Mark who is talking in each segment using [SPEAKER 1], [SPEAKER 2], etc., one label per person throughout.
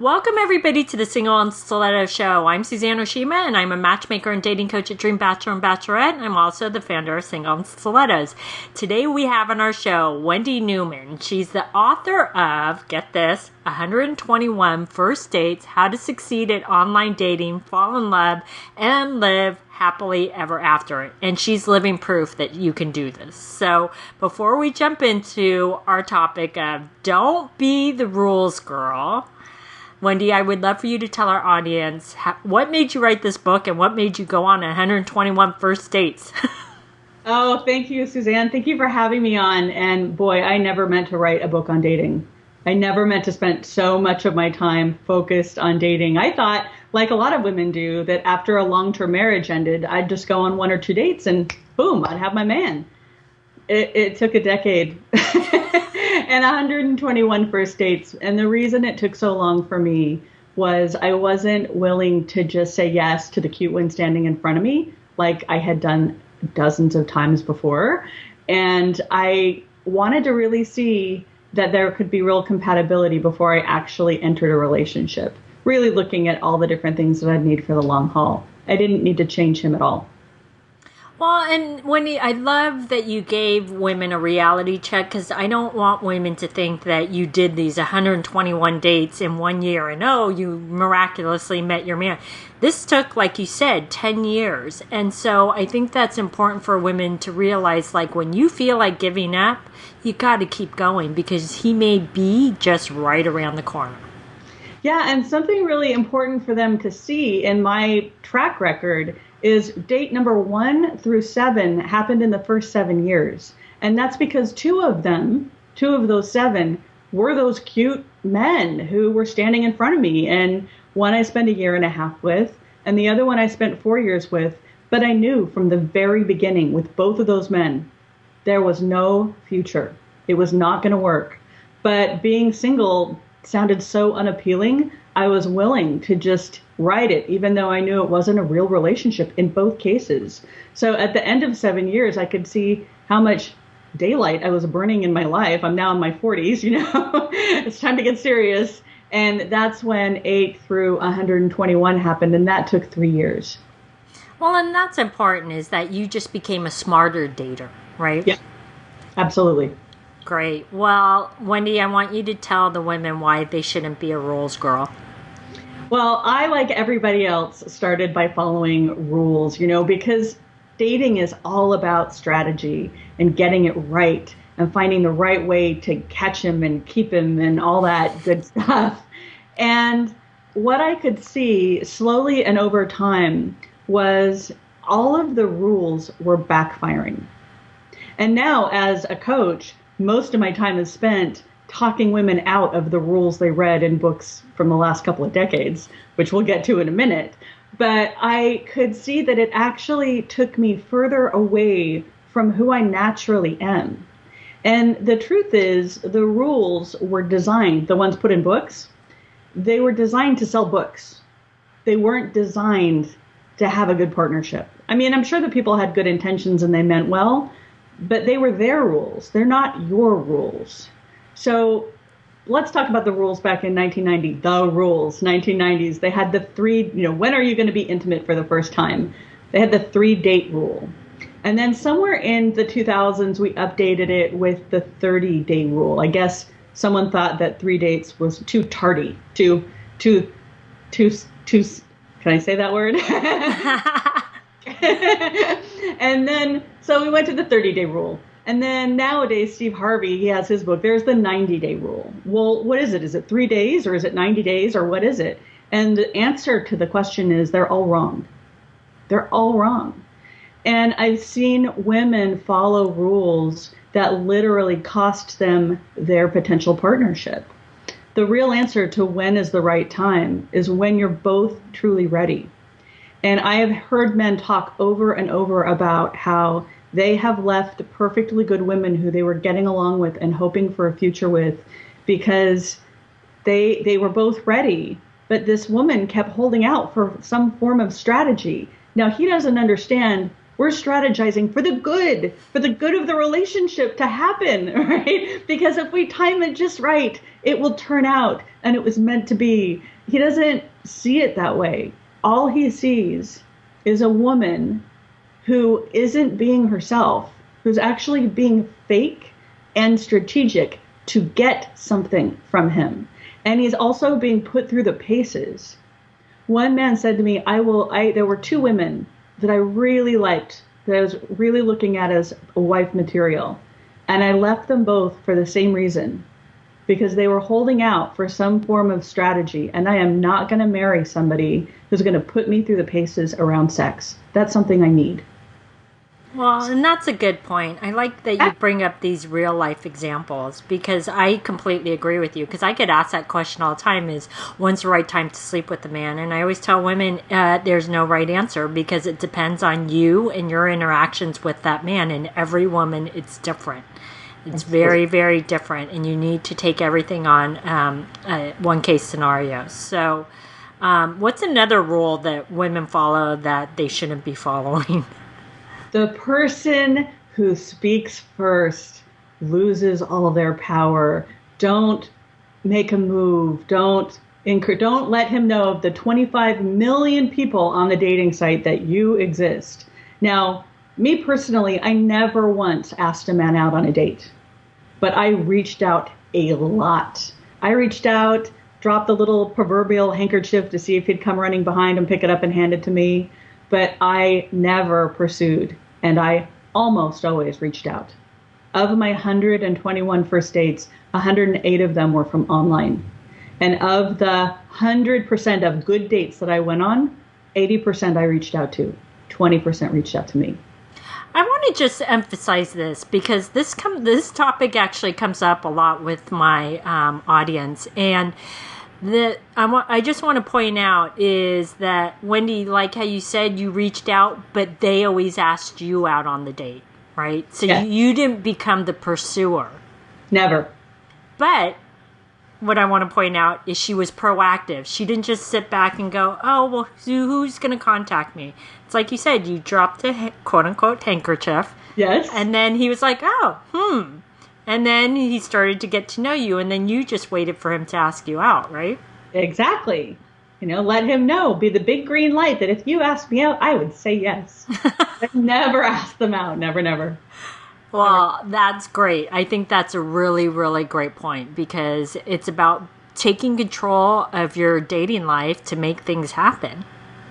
[SPEAKER 1] Welcome, everybody, to the Single and Stiletto Show. I'm Suzanne Oshima, and I'm a matchmaker and dating coach at Dream Bachelor and Bachelorette, and I'm also the founder of Single and Stilettos. Today, we have on our show Wendy Newman. She's the author of, get this, 121 First Dates, How to Succeed at Online Dating, Fall in Love, and Live Happily Ever After. And she's living proof that you can do this. So before we jump into our topic of don't be the rules girl, Wendy, I would love for you to tell our audience what made you write this book and what made you go on 121 first dates.
[SPEAKER 2] Oh, thank you, Suzanne. Thank you for having me on. And boy, I never meant to write a book on dating. I never meant to spend so much of my time focused on dating. I thought, like a lot of women do, that after a long-term marriage ended, I'd just go on one or two dates and boom, I'd have my man. It took a decade and 121 first dates. And the reason it took so long for me was I wasn't willing to just say yes to the cute one standing in front of me like I had done dozens of times before. And I wanted to really see that there could be real compatibility before I actually entered a relationship, really looking at all the different things that I'd need for the long haul. I didn't need to change him at all.
[SPEAKER 1] Well, and Wendy, I love that you gave women a reality check, because I don't want women to think that you did these 121 dates in 1 year and, oh, you miraculously met your man. This took, like you said, 10 years. And so I think that's important for women to realize, like, when you feel like giving up, you got to keep going, because he may be just right around the corner.
[SPEAKER 2] Yeah, and something really important for them to see in my track record is date number 1 through 7 happened in the first 7 years. And that's because two of those 7 were those cute men who were standing in front of me. And one I spent 1.5 years with, and the other one I spent 4 years with. But I knew from the very beginning with both of those men, there was no future. It was not going to work. But being single sounded so unappealing, I was willing to just write it, even though I knew it wasn't a real relationship in both cases. So at the end of 7 years, I could see how much daylight I was burning in my life. I'm now in my 40s, it's time to get serious. And that's when 8 through 121 happened, and that took 3 years.
[SPEAKER 1] Well, and that's important, is that you just became a smarter dater, right?
[SPEAKER 2] Yeah, absolutely.
[SPEAKER 1] Great. Well, Wendy, I want you to tell the women why they shouldn't be a rules girl.
[SPEAKER 2] Well, I, like everybody else, started by following rules, because dating is all about strategy and getting it right and finding the right way to catch him and keep him and all that good stuff. And what I could see slowly and over time was all of the rules were backfiring. And now, as a coach, most of my time is spent talking women out of the rules they read in books from the last couple of decades, which we'll get to in a minute. But I could see that it actually took me further away from who I naturally am. And the truth is, the rules were designed, the ones put in books, they were designed to sell books. They weren't designed to have a good partnership. I mean, I'm sure that people had good intentions and they meant well, but they were their rules. They're not your rules. So let's talk about the rules back in 1990. The rules, 1990s. They had the 3, when are you going to be intimate for the first time? They had the 3-date rule. And then somewhere in the 2000s, we updated it with the 30-day rule. I guess someone thought that 3 dates was too tardy, too, can I say that word? And then, so we went to the 30-day rule. And then nowadays, Steve Harvey, he has his book, there's the 90-day rule. Well, what is it? Is it 3 days or is it 90 days or what is it? And the answer to the question is they're all wrong. They're all wrong. And I've seen women follow rules that literally cost them their potential partnership. The real answer to when is the right time is when you're both truly ready. And I have heard men talk over and over about how they have left perfectly good women who they were getting along with and hoping for a future with because they were both ready. But this woman kept holding out for some form of strategy. Now, he doesn't understand we're strategizing for the good of the relationship to happen, right? Because if we time it just right, it will turn out, and it was meant to be. he doesn't see it that way. All he sees is a woman who isn't being herself, who's actually being fake and strategic to get something from him. And he's also being put through the paces. One man said to me, there were two women that I really liked, that I was really looking at as a wife material. And I left them both for the same reason, because they were holding out for some form of strategy. And I am not going to marry somebody who's going to put me through the paces around sex. That's something I need.
[SPEAKER 1] Well, and that's a good point. I like that you bring up these real life examples, because I completely agree with you. Because I get asked that question all the time: is when's the right time to sleep with a man? And I always tell women there's no right answer, because it depends on you and your interactions with that man. And every woman, it's different. It's very, very different, and you need to take everything on one case scenario. So, what's another rule that women follow that they shouldn't be following?
[SPEAKER 2] The person who speaks first loses all their power. Don't make a move. Don't let him know of the 25 million people on the dating site that you exist. Now, me personally, I never once asked a man out on a date, but I reached out a lot. I reached out, dropped the little proverbial handkerchief to see if he'd come running behind and pick it up and hand it to me. But I never pursued, and I almost always reached out. Of my 121 first dates, 108 of them were from online. And of the 100% of good dates that I went on, 80% I reached out to, 20% reached out to me.
[SPEAKER 1] I want to just emphasize this, because this topic actually comes up a lot with my audience, and I just want to point out is that, Wendy, like how you said you reached out, but they always asked you out on the date, right? So yeah. you didn't become the pursuer.
[SPEAKER 2] Never.
[SPEAKER 1] But what I want to point out is she was proactive. She didn't just sit back and go, oh, well, who's going to contact me? It's like you said, you dropped a quote-unquote handkerchief.
[SPEAKER 2] Yes.
[SPEAKER 1] And then he was like, oh, And then he started to get to know you, and then you just waited for him to ask you out, right?
[SPEAKER 2] Exactly. Let him know. Be the big green light that if you asked me out, I would say yes. I've never asked them out. Never, never.
[SPEAKER 1] Well, that's great. I think that's a really, really great point, because it's about taking control of your dating life to make things happen.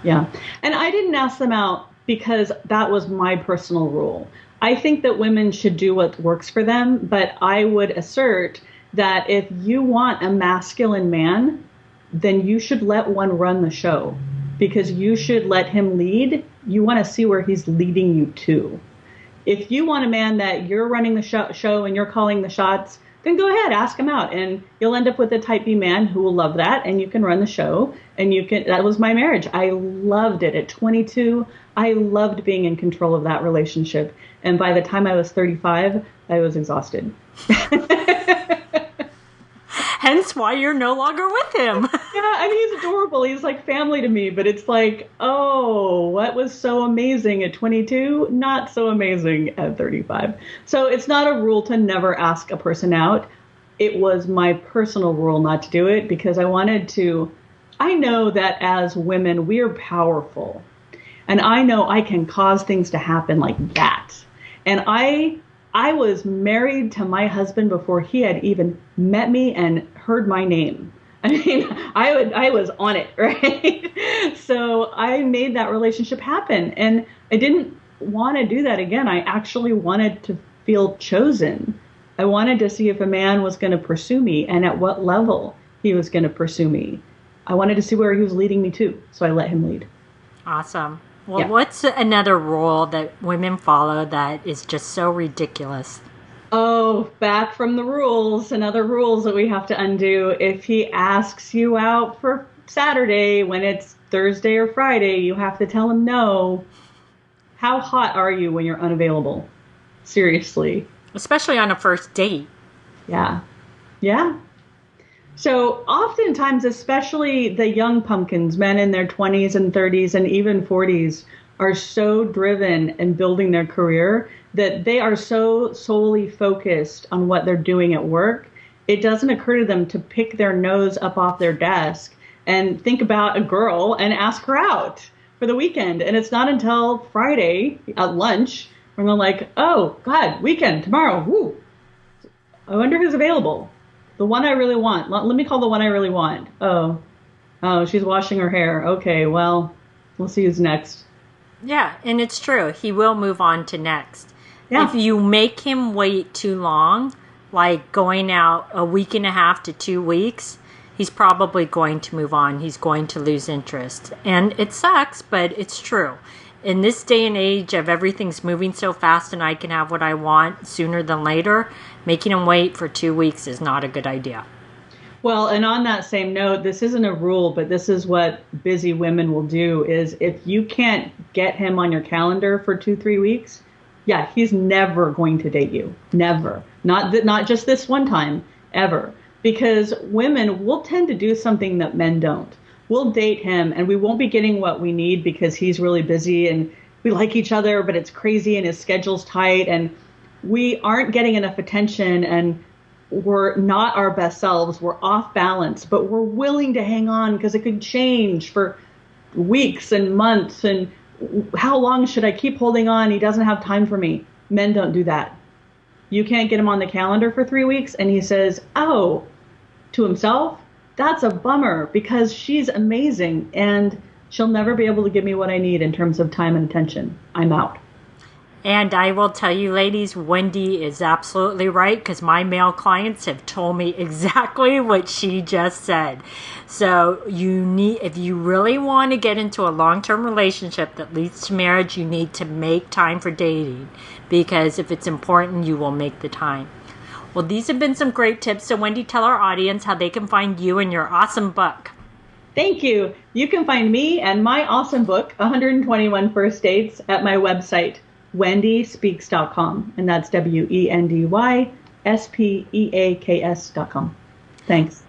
[SPEAKER 2] Yeah. And I didn't ask them out because that was my personal rule. I think that women should do what works for them, but I would assert that if you want a masculine man, then you should let one run the show, because you should let him lead. You want to see where he's leading you to. If you want a man that you're running the show and you're calling the shots, then go ahead, ask him out, and you'll end up with a type B man who will love that, and you can run the show, and that was my marriage. I loved it. At 22, I loved being in control of that relationship. And by the time I was 35, I was exhausted.
[SPEAKER 1] Hence why you're no longer with him.
[SPEAKER 2] Yeah, he's adorable. He's like family to me. But it's like, oh, what was so amazing at 22? Not so amazing at 35. So it's not a rule to never ask a person out. It was my personal rule not to do it, because I know that as women, we're powerful. And I know I can cause things to happen like that. And I was married to my husband before he had even met me and heard my name. I was on it, right? So I made that relationship happen. And I didn't want to do that again. I actually wanted to feel chosen. I wanted to see if a man was going to pursue me and at what level he was going to pursue me. I wanted to see where he was leading me to. So I let him lead.
[SPEAKER 1] Awesome. Well, What's another rule that women follow that is just so ridiculous?
[SPEAKER 2] Oh, back from the rules and other rules that we have to undo. If he asks you out for Saturday when it's Thursday or Friday, you have to tell him no. How hot are you when you're unavailable? Seriously.
[SPEAKER 1] Especially on a first date.
[SPEAKER 2] Yeah. Yeah. So oftentimes, especially the young pumpkins, men in their 20s and 30s and even 40s, are so driven in building their career that they are so solely focused on what they're doing at work. It doesn't occur to them to pick their nose up off their desk and think about a girl and ask her out for the weekend. And it's not until Friday at lunch when they're like, oh, God, weekend, tomorrow. Woo. I wonder who's available. The one I really want. Let me call the one I really want. Oh, she's washing her hair. Okay, well, we'll see who's next.
[SPEAKER 1] Yeah, and it's true. He will move on to next.
[SPEAKER 2] Yeah.
[SPEAKER 1] If you make him wait too long, like going out a week and a half to 2 weeks, he's probably going to move on. He's going to lose interest. And it sucks, but it's true. In this day and age of everything's moving so fast and I can have what I want sooner than later, making him wait for 2 weeks is not a good idea.
[SPEAKER 2] Well, and on that same note, this isn't a rule, but this is what busy women will do is if you can't get him on your calendar for 2-3 weeks, yeah, he's never going to date you. Never. Not just this one time, ever. Because women will tend to do something that men don't. We'll date him and we won't be getting what we need because he's really busy and we like each other, but it's crazy and his schedule's tight and we aren't getting enough attention and we're not our best selves. We're off balance, but we're willing to hang on because it could change for weeks and months. And how long should I keep holding on? He doesn't have time for me. Men don't do that. You can't get him on the calendar for 3 weeks and he says, oh, to himself, that's a bummer because she's amazing and she'll never be able to give me what I need in terms of time and attention. I'm out.
[SPEAKER 1] And I will tell you, ladies, Wendy is absolutely right because my male clients have told me exactly what she just said. So if you really want to get into a long-term relationship that leads to marriage, you need to make time for dating because if it's important, you will make the time. Well, these have been some great tips. So, Wendy, tell our audience how they can find you and your awesome book.
[SPEAKER 2] Thank you. You can find me and my awesome book, 121 First Dates, at my website, wendyspeaks.com. And that's WENDYSPEAKS.com. Thanks.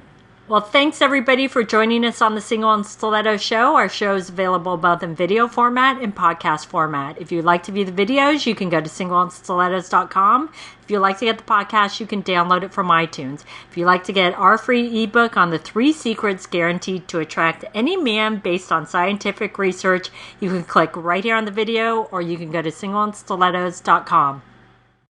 [SPEAKER 1] Well, thanks everybody for joining us on the Single and Stiletto Show. Our show is available both in video format and podcast format. If you'd like to view the videos, you can go to singleandstilettos.com. If you'd like to get the podcast, you can download it from iTunes. If you'd like to get our free ebook on the 3 secrets guaranteed to attract any man based on scientific research, you can click right here on the video or you can go to singleandstilettos.com.